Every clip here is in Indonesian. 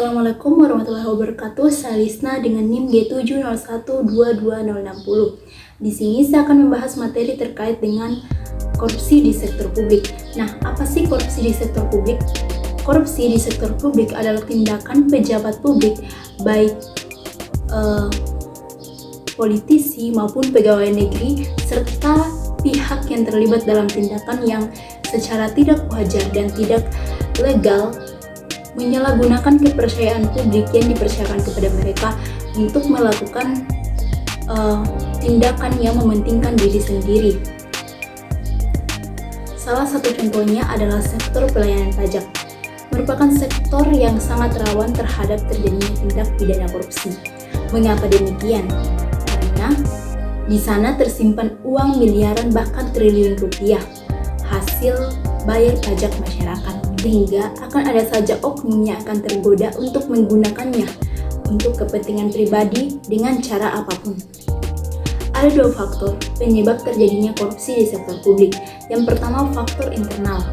Assalamualaikum warahmatullahi wabarakatuh. Saya Lisna dengan NIM G701222060. Di sini saya akan membahas materi terkait dengan korupsi di sektor publik. Nah, apa sih korupsi di sektor publik? Korupsi di sektor publik adalah tindakan pejabat publik, baik politisi maupun pegawai negeri, serta pihak yang terlibat dalam tindakan yang secara tidak wajar dan tidak legal menyalahgunakan kepercayaan publik yang dipercayakan kepada mereka untuk melakukan tindakan yang mementingkan diri sendiri. Salah satu contohnya adalah sektor pelayanan pajak, merupakan sektor yang sangat rawan terhadap terjadinya tindak pidana korupsi. Mengapa demikian? Karena di sana tersimpan uang miliaran bahkan triliun rupiah hasil bayar pajak masyarakat, sehingga akan ada saja oknum yang akan tergoda untuk menggunakannya untuk kepentingan pribadi dengan cara apapun. Ada dua faktor penyebab terjadinya korupsi di sektor publik. Yang pertama, faktor internal,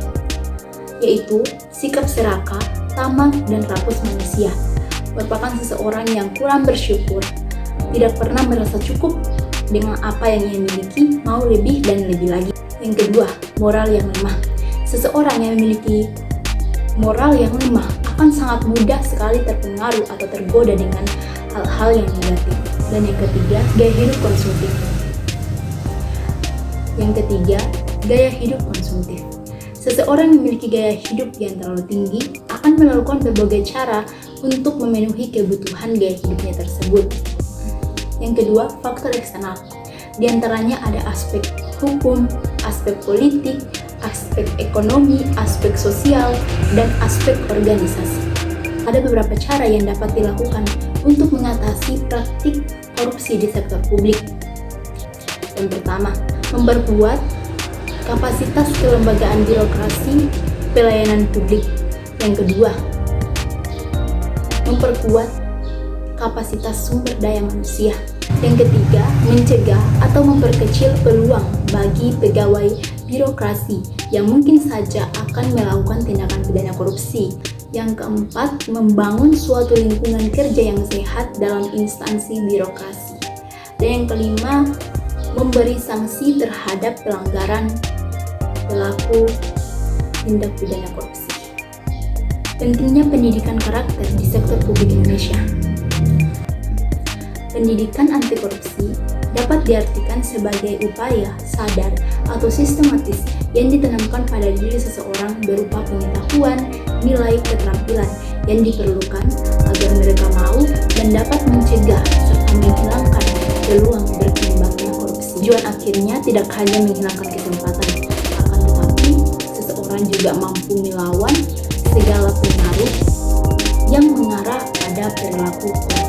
yaitu sikap serakah, tamak, dan rakus manusia. Merupakan seseorang yang kurang bersyukur, tidak pernah merasa cukup dengan apa yang ia miliki, mau lebih dan lebih lagi. Yang kedua, moral yang lemah. Seseorang yang memiliki moral yang lemah akan sangat mudah sekali terpengaruh atau tergoda dengan hal-hal yang negatif. Dan yang ketiga, gaya hidup konsumtif. Seseorang yang memiliki gaya hidup yang terlalu tinggi akan melakukan berbagai cara untuk memenuhi kebutuhan gaya hidupnya tersebut. Yang kedua, faktor eksternal. Di antaranya ada aspek hukum, aspek politik, aspek ekonomi, aspek sosial, dan aspek organisasi. Ada beberapa cara yang dapat dilakukan untuk mengatasi praktik korupsi di sektor publik. Yang pertama, memperkuat kapasitas kelembagaan birokrasi pelayanan publik. Yang kedua, memperkuat kapasitas sumber daya manusia. Yang ketiga, mencegah atau memperkecil peluang bagi pegawai birokrasi yang mungkin saja akan melakukan tindakan pidana korupsi. Yang keempat, membangun suatu lingkungan kerja yang sehat dalam instansi birokrasi. Dan yang kelima, memberi sanksi terhadap pelanggaran pelaku tindak pidana korupsi. Pentingnya pendidikan karakter di sektor publik Indonesia. Pendidikan anti korupsi dapat diartikan sebagai upaya sadar atau sistematis yang ditanamkan pada diri seseorang berupa pengetahuan, nilai, keterampilan yang diperlukan agar mereka mau dan dapat mencegah serta menghilangkan peluang berkembangnya korupsi. Tujuan akhirnya tidak hanya menghilangkan kesempatan, akan tetapi seseorang juga mampu melawan segala pengaruh yang mengarah pada perilaku korupsi.